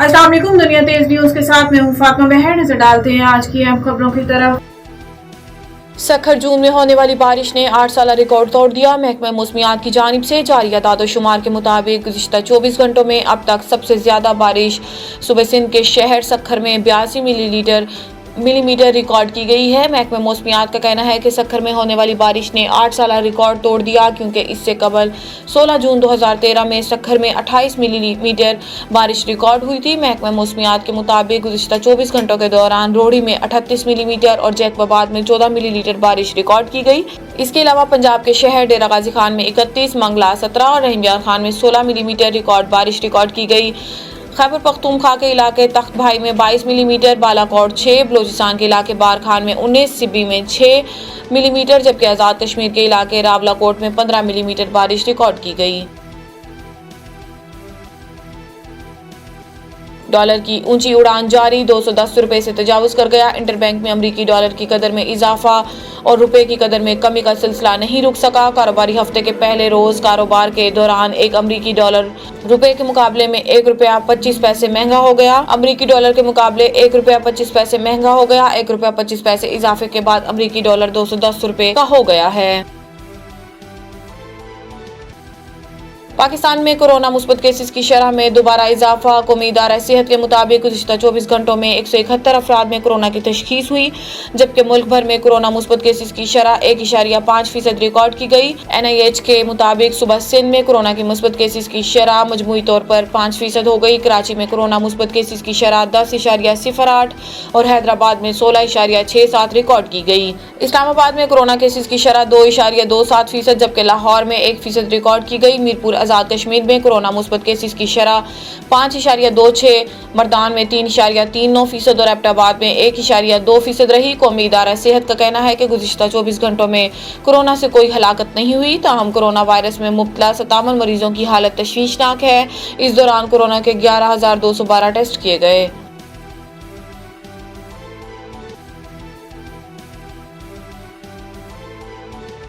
अस्सलाम वालेकुम। दुनिया तेज न्यूज के साथ मैं हूँ फातिमा बहर। नजर डालते हैं आज की अहम खबरों की तरफ। सखर जून में होने वाली बारिश ने 8 साल रिकॉर्ड तोड़ दिया। महकमा मौसमियात की जानिब से जारी आदाद-ओ-शुमार के मुताबिक गुज़िश्ता 24 घंटों में अब तक सबसे ज्यादा बारिश सूबे सिंध के शहर सखर में 82 मिलीमीटर रिकॉर्ड की गई है। महकमा मौसमियात का कहना है कि सखर में होने वाली बारिश ने 8 साल रिकॉर्ड तोड़ दिया, क्योंकि इससे कबल 16 जून 2013 में सखर में 28 मिलीमीटर बारिश रिकॉर्ड हुई थी। महकमा मौसमियात के मुताबिक गुज़िश्ता 24 घंटों के दौरान रोहड़ी में 38 मिलीमीटर और जैकबाबाद में 14 मिलीमीटर बारिश रिकॉर्ड की गई। इसके अलावा पंजाब के शहर डेरा गाजी खान में 31, मंगला 17 और रहीमयार खान में 16 मिलीमीटर बारिश रिकॉर्ड की गई। खैबर पख्तूनख्वा के इलाके तख्त भाई में 22 मिलीमीटर, बालाकोट 6, बलोचिस्तान के इलाके बार खान में 19, सिब्बी में 6 मिलीमीटर, जबकि आज़ाद कश्मीर के इलाके रावलाकोट में 15 मिलीमीटर बारिश रिकॉर्ड की गई। डॉलर की ऊंची उड़ान जारी, 210 रुपए से तजावुज कर गया। इंटरबैंक में अमरीकी डॉलर की कदर में इजाफा और रुपए की कदर में कमी का सिलसिला नहीं रुक सका। कारोबारी हफ्ते के पहले रोज कारोबार के दौरान एक अमरीकी डॉलर रुपए के मुकाबले में 1 रुपया 25 पैसे महंगा हो गया। अमरीकी डॉलर के मुकाबले 1 रुपया 25 पैसे महंगा हो गया। 1 रुपया 25 पैसे इजाफे के बाद अमरीकी डॉलर 210 रुपए का हो गया है। पाकिस्तान में कोरोना मुस्बत केसेस की शरह में दोबारा इजाफा। कौमी इदारा सेहत के मुताबिक गुज़िश्ता 24 घंटों में 171 अफराद में कोरोना की तशखीस हुई, जबकि मुल्क भर में कोरोना मुस्बत केसेस की शरह 1.5% रिकॉर्ड की गई। NIH के मुताबिक सुबह सिंध में कोरोना की मुस्बत केसेस की शरह मजमूई तौर पर 5% हो गई। कराची में कोरोना मुस्बत केसेस की शरह 10.08 और हैदराबाद में 16.67 रिकॉर्ड की गई। इस्लामाबाद में कोरोना केसेस की शरह 2.27%, जबकि लाहौर में 1% रिकॉर्ड की गई। मीरपुर आज़ाद कश्मीर में कोरोना मुस्बत केसेस की शरह 5.26, मर्दान में 3.39% और एबटाबाद में 1.2% रही। कौमी इदारा सेहत का कहना है कि गुज़िश्ता 24 घंटों में कोरोना से कोई हलाकत नहीं हुई, ताहम कोरोना वायरस में मुब्तला 57 मरीजों की हालत तशवीशनाक है। इस दौरान कोरोना के 11,212 टेस्ट किए गए।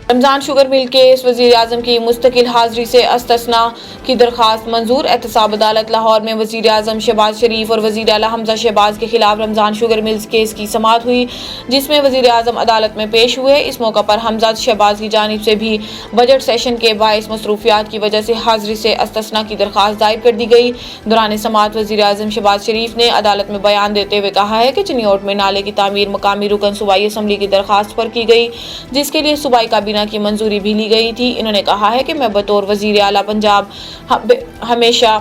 रमजान शुगर मिल केस, वज़ीर आज़म की मुस्तकिल हाजिरी से अस्तस्ना की दरख्वास्त मंजूर। एहतसाब अदालत लाहौर में वज़ीर आज़म शहबाज शरीफ और वज़ीर आला हमजा शहबाज के खिलाफ रमजान शुगर मिल्स केस की समाअत हुई, जिसमें वज़ीर आज़म अदालत में पेश हुए। इस मौका पर हमजा शहबाज की जानिब से भी बजट सेशन के बाइस मसरूफियात की वजह से हाजिरी से अस्तस्ना की दरख्वास्त दायर कर दी गई। दौरान समाअत वज़ीर आज़म शहबाज शरीफ ने अदालत में बयान देते हुए कहा है कि चिनियोट में नाले की तामीर मकामी रुकन सूबाई असम्बली की दरख्वास्त पर की गई, जिसके लिए सूबाई काबीना की मंजूरी भी ली गई थी। इन्होंने कहा है कि मैं बतौर वजीर आला पंजाब हमेशा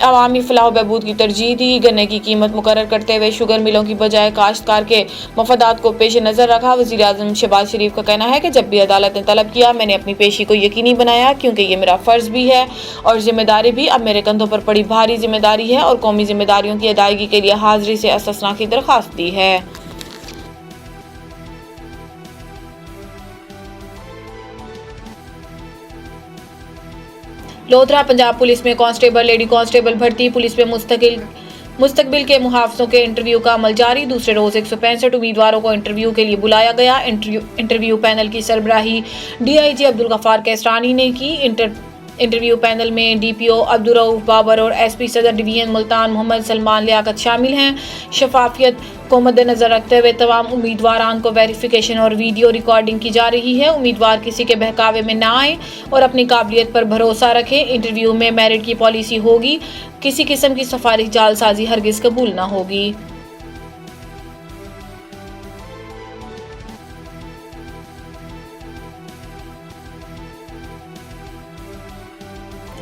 अवामी फलाह बहबूद की तरजीह दी। गन्ने की कीमत मुकर्रर करते हुए शुगर मिलों की बजाय काश्तकार के मफादात को पेश नज़र रखा। वज़ीर आज़म शहबाज शरीफ का कहना है कि जब भी अदालत ने तलब किया, मैंने अपनी पेशी को यकीनी बनाया, क्योंकि ये मेरा फ़र्ज़ भी है और जिम्मेदारी भी। अब मेरे कंधों पर बड़ी भारी जिम्मेदारी है और कौमी जिम्मेदारियों की अदायगी के लिए हाजिरी से अस्तस्ना की दरख्वास्त दी है। लोधरा पंजाब पुलिस में कांस्टेबल, लेडी कांस्टेबल भर्ती। पुलिस में मुस्तकबिल के मुहाफिजों के इंटरव्यू का अमल जारी। दूसरे रोज 165 उम्मीदवारों को इंटरव्यू के लिए बुलाया गया। इंटरव्यू पैनल की सरबराही DIG अब्दुल गफ्फार कैसरानी ने की। इंटरव्यू पैनल में DPO अब्दुर्रऊफ बाबर और SP सदर डिवीजन मुल्तान मोहम्मद सलमान लियाकत शामिल हैं। शफाफियत को मद्देनजर रखते हुए तमाम उम्मीदवारान को वेरिफिकेशन और वीडियो रिकॉर्डिंग की जा रही है। उम्मीदवार किसी के बहकावे में ना आए और अपनी काबिलियत पर भरोसा रखें। इंटरव्यू में मेरिट की पॉलिसी होगी। किसी किस्म की सिफारिश जालसाजी हरगिज कबूल न होगी।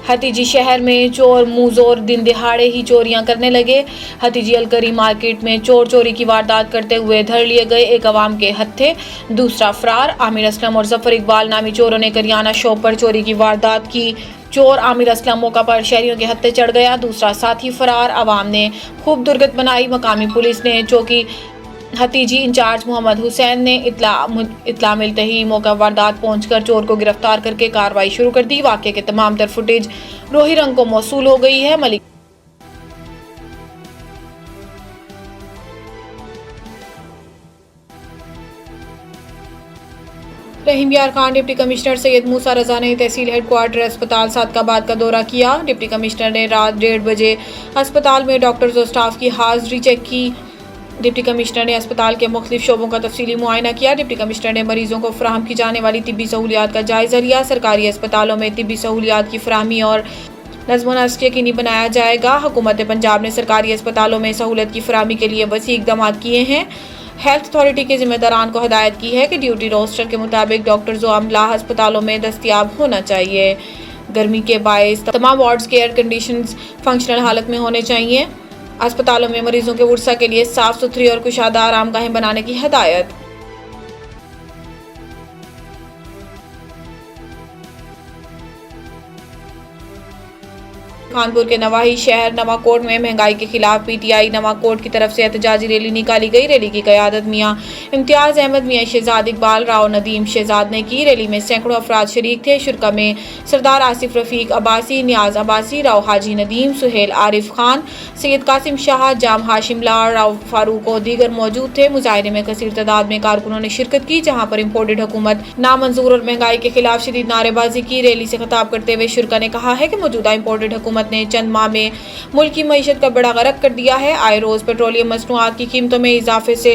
हतीजी शहर में चोर मुंहजोर दिन दिहाड़े ही चोरियां करने लगे। हतीजी अलकरी मार्केट में चोर चोरी की वारदात करते हुए धर लिए गए। एक अवाम के हत्थे, दूसरा फरार। आमिर असलम और जफर इकबाल नामी चोरों ने करियाना शॉप पर चोरी की वारदात की। चोर आमिर असलम मौका पर शहरियों के हत्थे चढ़ गया, दूसरा साथी फरार। अवाम ने खूब दुर्गत बनाई। मकामी पुलिस ने चौकी हतीजी इंचार्ज मोहम्मद हुसैन ने इतला मिलते ही मौका वारदात पहुंचकर चोर को गिरफ्तार करके कार्रवाई शुरू कर दी। वाक़े के तमाम तर फुटेज रोही रंग को मौसूल हो गई है। मलिक रहीम यार खान डिप्टी कमिश्नर सैयद मूसा रजा ने तहसील हेडक्वार्टर अस्पताल सादकाबाद का दौरा किया। डिप्टी कमिश्नर ने रात 1:30 बजे अस्पताल में डॉक्टर्स और स्टाफ की हाजिरी चेक की। डिप्टी कमिश्नर ने अस्पताल के मुख्तलिफ शोबों का तफसीली मुआयना किया। डिप्टी कमिश्नर ने मरीजों को फराहम की जाने वाली तिब्बी सहूलियात का जायजा लिया। सरकारी अस्पतालों में तिब्बी सहूलियात की फराहमी और नज़्म व नस्क यकीनी बनाया जाएगा। हुकूमत पंजाब ने सरकारी अस्पतालों में सहूलत की फराहमी के लिए वसी इक़दाम किए हैं। हेल्थ अथॉरिटी के जिम्मेदारान को हिदायत की है कि ड्यूटी रोस्टर के मुताबिक डॉक्टर्स व अमला अस्पतालों में दस्तियाब होना चाहिए। गर्मी के बायस तमाम वार्ड्स के एयर कंडीशंस फंक्शनल हालत में होने चाहिए। अस्पतालों में मरीजों के उर्सा के लिए साफ सुथरी और कुशादा आरामगाहें बनाने की हिदायत। कानपुर के नवाही शहर नवाकोट में महंगाई के खिलाफ पीटीआई नवाकोट की तरफ से एहतजाजी रैली निकाली गई। रैली की क़यादत मियां इम्तियाज अहमद, मियां शहजाद इकबाल, राव नदीम शहजाद ने की। रैली में सैकड़ों अफराद शरीक थे। शुरा में सरदार आसिफ रफीक अब्बासी, नियाज अब्बासी, राव हाजी नदीम, सुहेल आरिफ खान, सैयद कासिम शाह, जाम हाशिम लार, राव फारूक और दीगर मौजूद थे। मुजाहरे में कसीर तादाद में कारकुनों ने शिरकत की, जहाँ पर इम्पोर्टेड हुकूमत नामंजूर और महंगाई के खिलाफ शदीद नारेबाजी की। रैली से खिताब करते हुए शुरा ने कहा है कि मौजूदा इम्पोर्टेड हुकूमत ने चंद माह में मुल्क की मईशत का बड़ा गरक कर दिया है। आए रोज पेट्रोलियम मसनूआत की कीमतों में इजाफे से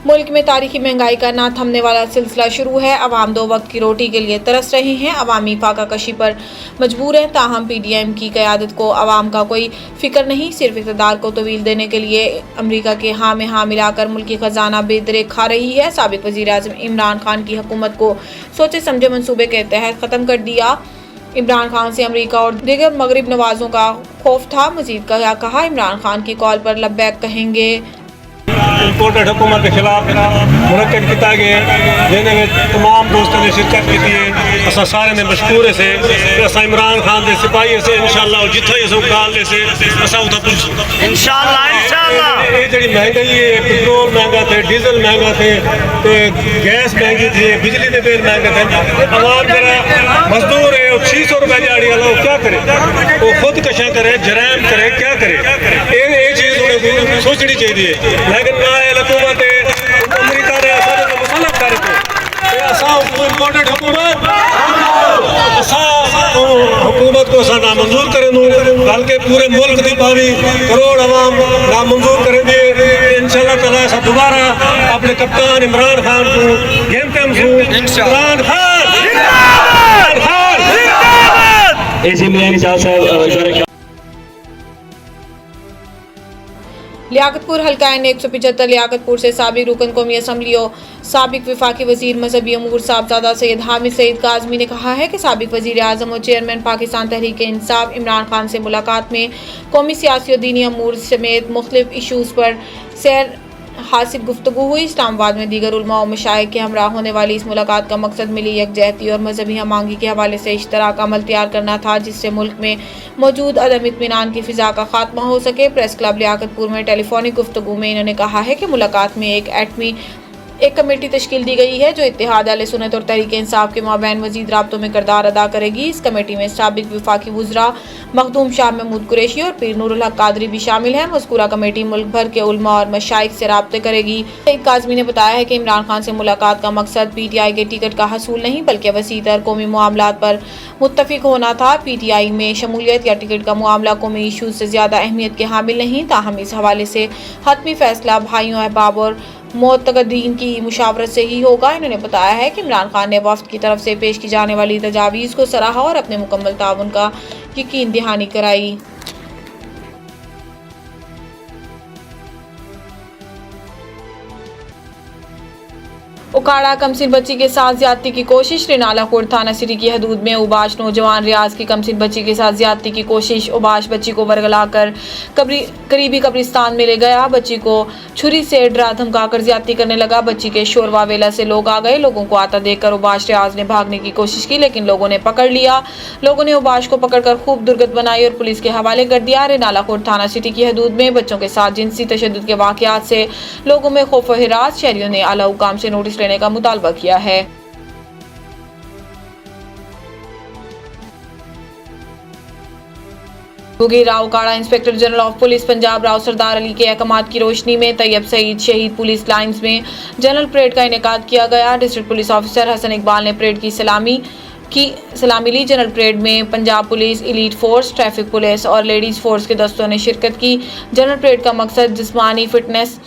मुल्क में तारीखी महंगाई का ना थमने वाला सिलसिला शुरू है। अवाम 2 वक्त की रोटी के लिए तरस रहे हैं। अवामी फाका कशी पर मजबूर है। ताहम PDM की क़यादत को अवाम का कोई फिक्र नहीं। सिर्फ इक़्तिदार को तवील देने के लिए अमरीका के हाँ में हाँ मिलाकर मुल्की खजाना बेदरेक खा रही है। साबिक वज़ीर आज़म इमरान खान की हुकूमत को सोचे समझे मनसूबे के तहत ख़त्म कर दिया। इमरान खान से अमेरिका और दीगर मगरिब नवाजों का खौफ था। मजीद कहा इमरान खान की कॉल पर लब्बैक कहेंगे। इम्पोर्टेड हुकूमत के खिलाफ मुनक्कद किया गया, जिन्हें तमाम दोस्तों ने शिरकत की है। असा सारे ने मशहूर से असा इमरान खान के सिपाही से इंशाअल्लाह जिथे इस काल से असा उठा पुछ इंशाअल्लाह। ये जड़ी महंगाई है, पेट्रोल महंगा थे, डीजल महंगा थे, तो गैस महंगी थी, बिजली के बिल महंगे थे। आवाम जरा मजदूर है, 600 रुपये दिहाड़ी वाला वो क्या करे, वो खुद कशा करे, जराम करे, क्या करे। ये चीज़ उन्हें सोचनी चाहिए। लेकिन ना हुकूमत अमरीका ने मुसलत करके इम्पोर्टेड हुकूमत को नामंजूर करें, बल्कि पूरे मुल्क की 22 करोड़ अवाम नामंजूर करेंगे। इंशाअल्लाह ताला ऐसा दोबारा अपने कप्तान इमरान खान को गेमते इमरान खान लियाकतपुर हल्का N 175 लियाकतपुर से साबिक रुकन कौमी असम्बली और साबिक वफाकी वजीर मजहबी अमूर साहबजादा सैयद हामिद सईद काज़मी ने कहा है कि साबिक वजीर आज़म और चेयरमैन पाकिस्तान तहरीक इंसाफ इमरान खान से मुलाकात में कौमी सियासी और दीनी अमूर समेत मुख्तलिफ इशूज़ पर सैर हासिल गुफ्तगू हुई। इस्लामाबाद में दीगर उलमा और मशाइख के हमरा होने वाली इस मुलाकात का मकसद मिली यकजहती और मजहबी हमांगी के हवाले से इश्तराक अमल तैयार करना था, जिससे मुल्क में मौजूद अदम इत्मीनान की फ़िज़ा का खात्मा हो सके। प्रेस क्लब लियाकतपुर में टेलीफोनिक गुफ्तगू में इन्होंने कहा है कि मुलाकात में एक कमेटी तश्कील दी गई है जो इत्तेहाद अहले सुन्नत और तहरीक इंसाफ के माबैन मजीद राब्तों में किरदार अदा करेगी। इस कमेटी में साबिक वफाकी वुज़रा मखदूम शाह महमूद कुरैशी और पीर नूरुल हक कादरी भी शामिल हैं। मज़कूरा कमेटी मुल्क भर के उलमा और मशाइख से राब्ते करेगी। सईद काज़मी ने बताया है कि इमरान खान से मुलाकात का मकसद PTI के टिकट का हसूल नहीं बल्कि वसीतर कौमी मामलात पर मुत्तफिक होना था। PTI में शमूलियत या टिकट का मामला कौमी इशूज़ से ज़्यादा अहमियत के हामिल नहीं। ताहम इस हवाले से हतमी फैसला भाइयों अहबाब और मोतकदीन की मुशावरत से ही होगा। इन्होंने बताया है कि इमरान खान ने वफ्द की तरफ से पेश की जाने वाली तजावीज़ को सराहा और अपने मुकम्मल ताउन का यकीन दहानी कराई। उकाड़ा कमसिन बच्ची के साथ ज्यादती की कोशिश। रिनाला कोट थाना सिटी की हदूद में उबाश नौजवान रियाज की कमसिन बच्ची के साथ ज्यादती की कोशिश। उबाश बच्ची को बरगलाकर करीबी कब्रिस्तान में ले गया। बच्ची को छुरी से डरा धमकाकर ज्यादती करने लगा। बच्ची के शोर वावेला से लोग आ गए। लोगों को आता देखकर उबाश रियाज ने भागने की कोशिश की, लेकिन लोगों ने पकड़ लिया। लोगों ने उबाश को पकड़कर खूब दुर्गत बनाई और पुलिस के हवाले कर दिया। रिनाला कोट थाना सिटी की हदूद में बच्चों के साथ जिनसी तशद्दुद के वाक़यात से लोगों में खौफ व हिरास। शहरियों ने आला हुकाम से नोटिस लेने का मुतालबा किया है। गुगी राव काड़ा inspector general of police Punjab Rao Sardar Ali के अहकामात की रोशनी में तैयब सईद शहीद पुलिस लाइन्स में जनरल परेड का इनेकाद किया गया। District police officer Hasan Iqbal ने परेड की सलामी ली। जनरल परेड में Punjab police, elite force, traffic police और लेडीज फोर्स के दस्तों ने शिरकत की। जनरल परेड का मकसद जिस्मानी फिटनेस,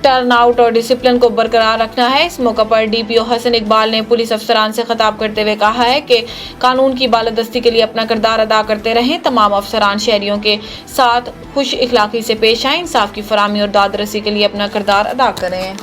टर्न आउट और डिसिप्लिन को बरकरार रखना है। इस मौका पर डीपीओ हसन इकबाल ने पुलिस अफसरान से खिताब करते हुए कहा है कि कानून की बालादस्ती के लिए अपना किरदार अदा करते रहें। तमाम अफसरान शहरियों के साथ खुश इखलाकी से पेश आएं, इंसाफ की फराहमी और दाद रसी के लिए अपना किरदार अदा करें।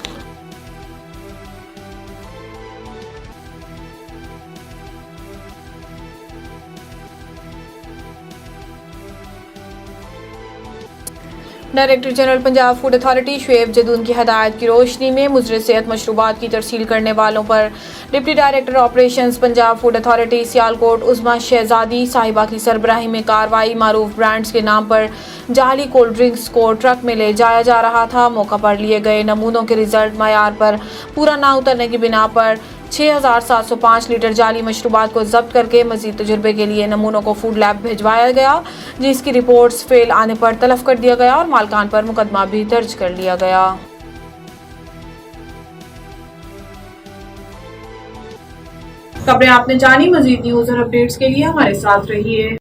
Director general Punjab food authority Shoaib Jadoon की हदायत की रोशनी में मुज़र सेहत मशरूबात की तरसील करने वालों पर deputy director operations Punjab food authority Sialkot Uzma Shahzadi साहिबा की सरबराही में कार्रवाई। मारूफ ब्रांड्स के नाम पर जाली कोल्ड ड्रिंक्स को ट्रक में ले जाया जा रहा था। मौका पर लिए गए नमूनों के रिजल्ट मयार पर पूरा ना उतरने की बिना पर 6705 लीटर जाली मशरूबात को जब्त करके मजीद तजुर्बे के लिए नमूनों को फूड लैब भिजवाया गया, जिसकी रिपोर्ट्स फेल आने पर तलब कर दिया गया और मालकान पर मुकदमा भी दर्ज कर लिया गया। खबरें आपने जानी, मजीद न्यूज और अपडेट्स के लिए हमारे साथ रहिए।